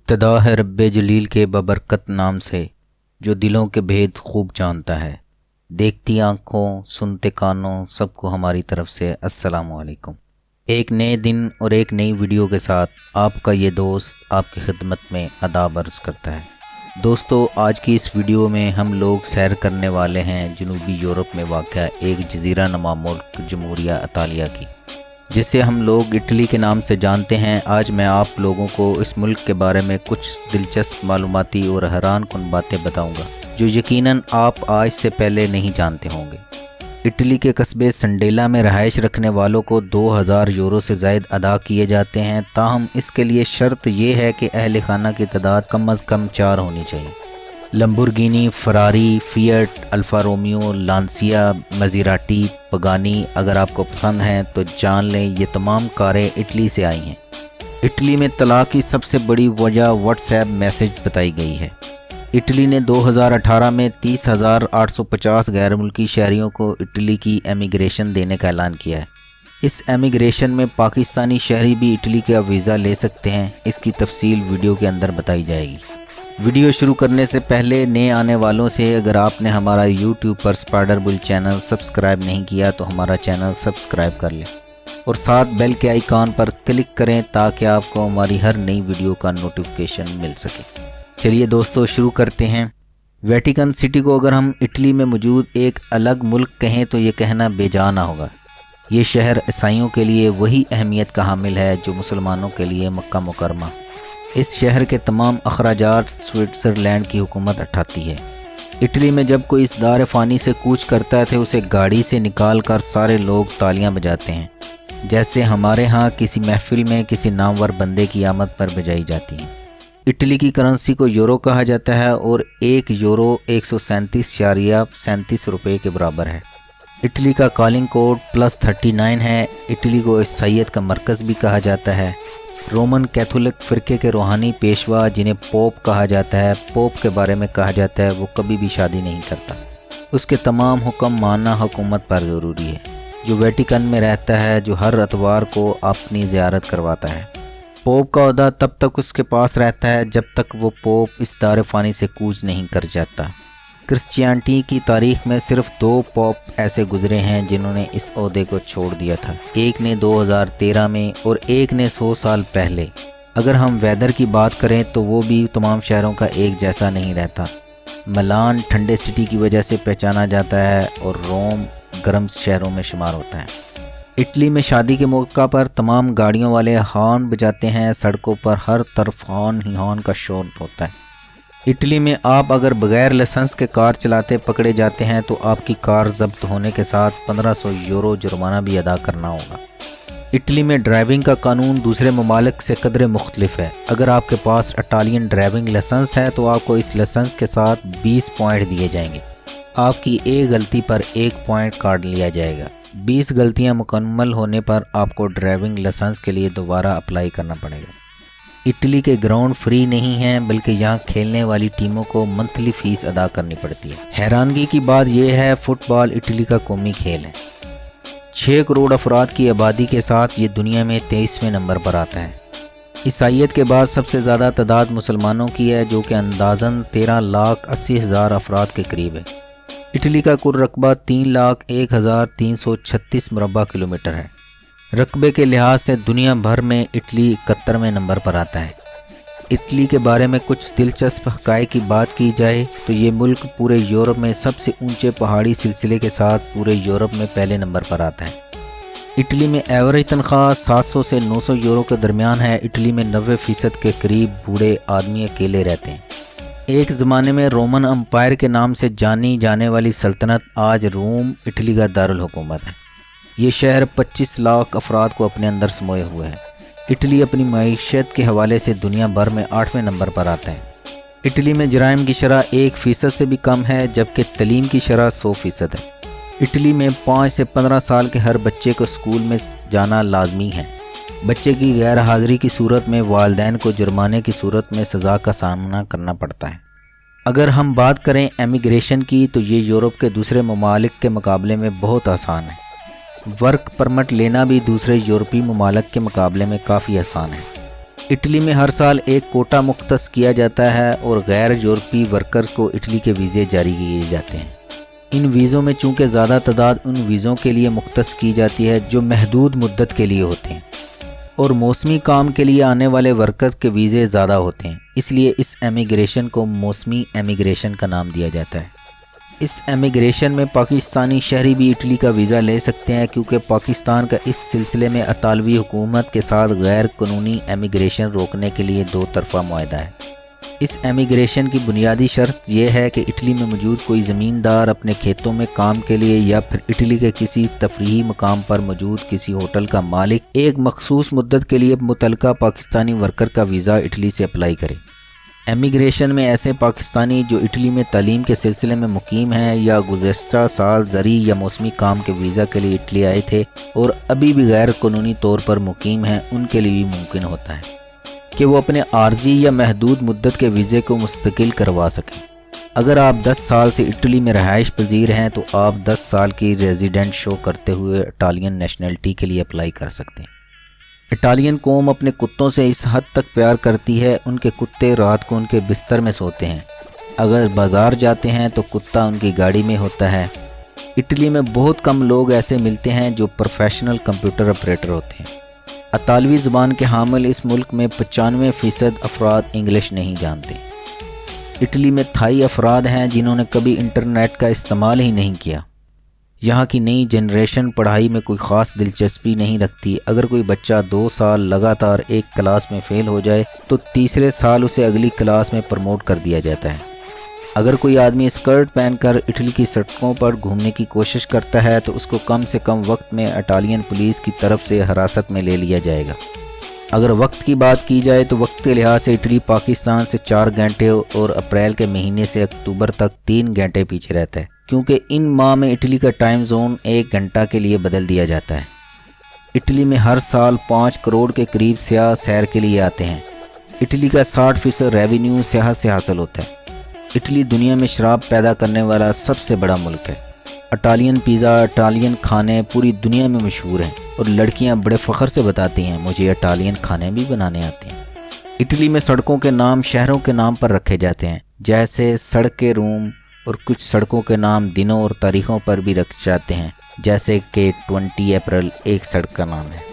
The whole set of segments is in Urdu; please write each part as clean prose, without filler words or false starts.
ابتدا ہے رب جلیل کے ببرکت نام سے، جو دلوں کے بھید خوب جانتا ہے۔ دیکھتی آنکھوں سنتے کانوں سب کو ہماری طرف سے السلام علیکم۔ ایک نئے دن اور ایک نئی ویڈیو کے ساتھ آپ کا یہ دوست آپ کی خدمت میں آداب عرض کرتا ہے۔ دوستو، آج کی اس ویڈیو میں ہم لوگ سیر کرنے والے ہیں جنوبی یورپ میں واقع ایک جزیرہ نما ملک جمہوریہ اطالیہ کی، جسے ہم لوگ اٹلی کے نام سے جانتے ہیں۔ آج میں آپ لوگوں کو اس ملک کے بارے میں کچھ دلچسپ معلوماتی اور حیران کن باتیں بتاؤں گا جو یقیناً آپ آج سے پہلے نہیں جانتے ہوں گے۔ اٹلی کے قصبے سنڈیلا میں رہائش رکھنے والوں کو 2000 یورو سے زائد ادا کیے جاتے ہیں، تاہم اس کے لیے شرط یہ ہے کہ اہل خانہ کی تعداد کم از کم 4 ہونی چاہیے۔ لمبورگینی، فراری، فیٹ، الفا رومیو، لانسیا، مزیراٹی، پگانی اگر آپ کو پسند ہیں تو جان لیں یہ تمام کاریں اٹلی سے آئی ہیں۔ اٹلی میں طلاق کی سب سے بڑی وجہ واٹس ایپ میسج بتائی گئی ہے۔ اٹلی نے 2018 میں 30,850 غیر ملکی شہریوں کو اٹلی کی امیگریشن دینے کا اعلان کیا ہے۔ اس امیگریشن میں پاکستانی شہری بھی اٹلی کا ویزا لے سکتے ہیں۔ اس کی تفصیل ویڈیو کے اندر بتائی جائے گی۔ ویڈیو شروع کرنے سے پہلے نئے آنے والوں سے اگر آپ نے ہمارا یوٹیوب پر اسپائڈر بل چینل سبسکرائب نہیں کیا تو ہمارا چینل سبسکرائب کر لیں اور ساتھ بیل کے آئیکن پر کلک کریں تاکہ آپ کو ہماری ہر نئی ویڈیو کا نوٹیفیکیشن مل سکے۔ چلیے دوستو شروع کرتے ہیں۔ ویٹیکن سٹی کو اگر ہم اٹلی میں موجود ایک الگ ملک کہیں تو یہ کہنا بے جا نہ ہوگا۔ یہ شہر عیسائیوں کے لیے وہی اہمیت کا حامل ہے جو مسلمانوں کے لیے مکہ مکرمہ۔ اس شہر کے تمام اخراجات سوئٹزرلینڈ کی حکومت اٹھاتی ہے۔ اٹلی میں جب کوئی اس دار فانی سے کوچ کرتا ہے تو اسے گاڑی سے نکال کر سارے لوگ تالیاں بجاتے ہیں، جیسے ہمارے ہاں کسی محفل میں کسی نامور بندے کی آمد پر بجائی جاتی ہیں۔ اٹلی کی کرنسی کو یورو کہا جاتا ہے اور 1 یورو 137.37 روپے کے برابر ہے۔ اٹلی کا کالنگ کوڈ +39 ہے۔ اٹلی کو عیسائیت کا مرکز بھی کہا جاتا ہے۔ رومن کیتھولک فرقے کے روحانی پیشوا جنہیں پوپ کہا جاتا ہے، پوپ کے بارے میں کہا جاتا ہے وہ کبھی بھی شادی نہیں کرتا۔ اس کے تمام حکم ماننا حکومت پر ضروری ہے، جو ویٹیکن میں رہتا ہے، جو ہر اتوار کو اپنی زیارت کرواتا ہے۔ پوپ کا عہدہ تب تک اس کے پاس رہتا ہے جب تک وہ پوپ اس دار فانی سے کوچ نہیں کر جاتا۔ کرسچیانٹی کی تاریخ میں صرف 2 پوپ ایسے گزرے ہیں جنہوں نے اس عہدے کو چھوڑ دیا تھا، ایک نے 2013 میں اور ایک نے 100 سال پہلے۔ اگر ہم ویدر کی بات کریں تو وہ بھی تمام شہروں کا ایک جیسا نہیں رہتا۔ ملان ٹھنڈے سٹی کی وجہ سے پہچانا جاتا ہے اور روم گرم شہروں میں شمار ہوتا ہے۔ اٹلی میں شادی کے موقع پر تمام گاڑیوں والے ہارن بجاتے ہیں، سڑکوں پر ہر طرف ہارن ہی ہارن کا شور ہوتا ہے۔ اٹلی میں آپ اگر بغیر لائسنس کے کار چلاتے پکڑے جاتے ہیں تو آپ کی کار ضبط ہونے کے ساتھ 1500 یورو جرمانہ بھی ادا کرنا ہوگا۔ اٹلی میں ڈرائیونگ کا قانون دوسرے ممالک سے قدرے مختلف ہے۔ اگر آپ کے پاس اٹالین ڈرائیونگ لائسنس ہے تو آپ کو اس لائسنس کے ساتھ 20 پوائنٹ دیے جائیں گے۔ آپ کی ایک غلطی پر 1 پوائنٹ کاٹ لیا جائے گا۔ 20 غلطیاں مکمل ہونے پر آپ کو ڈرائیونگ لائسنس کے لیے دوبارہ اپلائی کرنا پڑے گا۔ اٹلی کے گراؤنڈ فری نہیں ہیں، بلکہ یہاں کھیلنے والی ٹیموں کو منتھلی فیس ادا کرنی پڑتی ہے۔ حیرانگی کی بات یہ ہے فٹ بال اٹلی کا قومی کھیل ہے۔ 6 کروڑ افراد کی آبادی کے ساتھ یہ دنیا میں 23ویں نمبر پر آتا ہے۔ عیسائیت کے بعد سب سے زیادہ تعداد مسلمانوں کی ہے، جو کہ اندازاً 13,80,000 افراد کے قریب ہے۔ اٹلی کا کل رقبہ 3,01,336 مربع کلومیٹر ہے۔ رقبے کے لحاظ سے دنیا بھر میں اٹلی 71ویں نمبر پر آتا ہے۔ اٹلی کے بارے میں کچھ دلچسپ حقائق کی بات کی جائے تو یہ ملک پورے یورپ میں سب سے اونچے پہاڑی سلسلے کے ساتھ پورے یورپ میں پہلے نمبر پر آتا ہے۔ اٹلی میں ایوریج تنخواہ 700 سے 900 یورو کے درمیان ہے۔ اٹلی میں 90% کے قریب بوڑھے آدمی اکیلے رہتے ہیں۔ ایک زمانے میں رومن امپائر کے نام سے جانی جانے والی سلطنت آج روم اٹلی کا دارالحکومت ہے۔ یہ شہر 25 لاکھ افراد کو اپنے اندر سموئے ہوئے ہے۔ اٹلی اپنی معیشت کے حوالے سے دنیا بھر میں 8ویں نمبر پر آتا ہے۔ اٹلی میں جرائم کی شرح 1% سے بھی کم ہے، جبکہ تعلیم کی شرح 100% ہے۔ اٹلی میں 5 سے 15 سال کے ہر بچے کو اسکول میں جانا لازمی ہے۔ بچے کی غیر حاضری کی صورت میں والدین کو جرمانے کی صورت میں سزا کا سامنا کرنا پڑتا ہے۔ اگر ہم بات کریں امیگریشن کی تو یہ یورپ کے دوسرے ممالک کے مقابلے میں بہت آسان ہے۔ ورک پرمٹ لینا بھی دوسرے یورپی ممالک کے مقابلے میں کافی آسان ہے۔ اٹلی میں ہر سال ایک کوٹا مختص کیا جاتا ہے اور غیر یورپی ورکرز کو اٹلی کے ویزے جاری کیے جاتے ہیں۔ ان ویزوں میں چونکہ زیادہ تعداد ان ویزوں کے لیے مختص کی جاتی ہے جو محدود مدت کے لیے ہوتے ہیں، اور موسمی کام کے لیے آنے والے ورکرز کے ویزے زیادہ ہوتے ہیں، اس لیے اس امیگریشن کو موسمی امیگریشن کا نام دیا جاتا ہے۔ اس امیگریشن میں پاکستانی شہری بھی اٹلی کا ویزا لے سکتے ہیں، کیونکہ پاکستان کا اس سلسلے میں اطالوی حکومت کے ساتھ غیر قانونی امیگریشن روکنے کے لیے دو طرفہ معاہدہ ہے۔ اس امیگریشن کی بنیادی شرط یہ ہے کہ اٹلی میں موجود کوئی زمیندار اپنے کھیتوں میں کام کے لیے یا پھر اٹلی کے کسی تفریحی مقام پر موجود کسی ہوٹل کا مالک ایک مخصوص مدت کے لیے متعلقہ پاکستانی ورکر کا ویزا اٹلی سے اپلائی کرے۔ امیگریشن میں ایسے پاکستانی جو اٹلی میں تعلیم کے سلسلے میں مقیم ہیں یا گزشتہ سال زرعی یا موسمی کام کے ویزا کے لیے اٹلی آئے تھے اور ابھی بھی غیر قانونی طور پر مقیم ہیں، ان کے لیے بھی ممکن ہوتا ہے کہ وہ اپنے عارضی یا محدود مدت کے ویزے کو مستقل کروا سکیں۔ اگر آپ 10 سال سے اٹلی میں رہائش پذیر ہیں تو آپ 10 سال کی ریزیڈنٹ شو کرتے ہوئے اٹالین نیشنلٹی کے لیے اپلائی کر سکتے ہیں۔ اٹالین قوم اپنے کتوں سے اس حد تک پیار کرتی ہے، ان کے کتے رات کو ان کے بستر میں سوتے ہیں۔ اگر بازار جاتے ہیں تو کتا ان کی گاڑی میں ہوتا ہے۔ اٹلی میں بہت کم لوگ ایسے ملتے ہیں جو پروفیشنل کمپیوٹر آپریٹر ہوتے ہیں۔ اطالوی زبان کے حامل اس ملک میں 95% افراد انگلش نہیں جانتے۔ اٹلی میں تھائی افراد ہیں جنہوں نے کبھی انٹرنیٹ کا استعمال ہی نہیں کیا۔ یہاں کی نئی جنریشن پڑھائی میں کوئی خاص دلچسپی نہیں رکھتی۔ اگر کوئی بچہ 2 سال لگاتار ایک کلاس میں فیل ہو جائے تو تیسرے سال اسے اگلی کلاس میں پروموٹ کر دیا جاتا ہے۔ اگر کوئی آدمی اسکرٹ پہن کر اٹلی کی سڑکوں پر گھومنے کی کوشش کرتا ہے تو اس کو کم سے کم وقت میں اٹالین پولیس کی طرف سے حراست میں لے لیا جائے گا۔ اگر وقت کی بات کی جائے تو وقت کے لحاظ سے اٹلی پاکستان سے 4 گھنٹے اور اپریل کے مہینے سے اکتوبر تک 3 گھنٹے پیچھے رہتا ہے، کیونکہ ان ماہ میں اٹلی کا ٹائم زون 1 گھنٹہ کے لیے بدل دیا جاتا ہے۔ اٹلی میں ہر سال 5 کروڑ کے قریب سیاح سیر کے لیے آتے ہیں۔ اٹلی کا 60% ریونیو سیاحت سے حاصل ہوتا ہے۔ اٹلی دنیا میں شراب پیدا کرنے والا سب سے بڑا ملک ہے۔ اٹالین پیزا، اٹالین کھانے پوری دنیا میں مشہور ہیں اور لڑکیاں بڑے فخر سے بتاتی ہیں مجھے اٹالین کھانے بھی بنانے آتے ہیں۔ اٹلی میں سڑکوں کے نام شہروں کے نام پر رکھے جاتے ہیں، جیسے سڑک کے روم، اور کچھ سڑکوں کے نام دنوں اور تاریخوں پر بھی رکھے جاتے ہیں، جیسے کہ 20 اپریل ایک سڑک کا نام ہے۔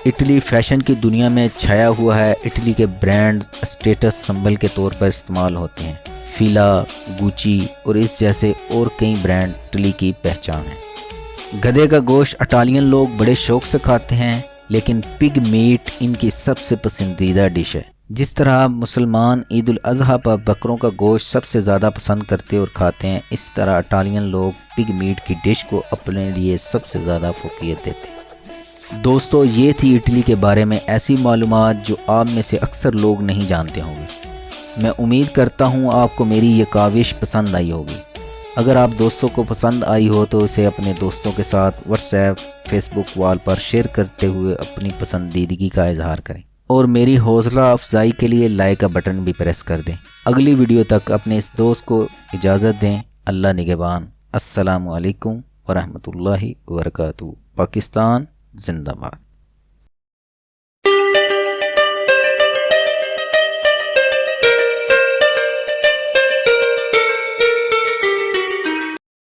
اٹلی فیشن کی دنیا میں چھایا ہوا ہے۔ اٹلی کے برانڈ اسٹیٹس سمبل کے طور پر استعمال ہوتے ہیں۔ فیلا، گوچی اور اس جیسے اور کئی برانڈ اٹلی کی پہچان ہیں۔ گدھے کا گوشت اٹالین لوگ بڑے شوق سے کھاتے ہیں، لیکن پگ میٹ ان کی سب سے پسندیدہ ڈش ہے۔ جس طرح مسلمان عید الاضحیٰ پر بکروں کا گوشت سب سے زیادہ پسند کرتے اور کھاتے ہیں، اس طرح اٹالین لوگ پگ میٹ کی ڈش کو اپنے لیے سب سے زیادہ فوقیت دیتے ہیں۔ دوستو، یہ تھی اٹلی کے بارے میں ایسی معلومات جو آپ میں سے اکثر لوگ نہیں جانتے ہوں گے۔ میں امید کرتا ہوں آپ کو میری یہ کاوش پسند آئی ہوگی۔ اگر آپ دوستوں کو پسند آئی ہو تو اسے اپنے دوستوں کے ساتھ واٹس ایپ، فیس بک وال پر شیئر کرتے ہوئے اپنی پسندیدگی کا اظہار کریں، اور میری حوصلہ افزائی کے لیے لائک کا بٹن بھی پریس کر دیں۔ اگلی ویڈیو تک اپنے اس دوست کو اجازت دیں۔ اللہ نگہبان۔ السلام علیکم ورحمۃ اللہ وبرکاتہ۔ پاکستان زندہ باد۔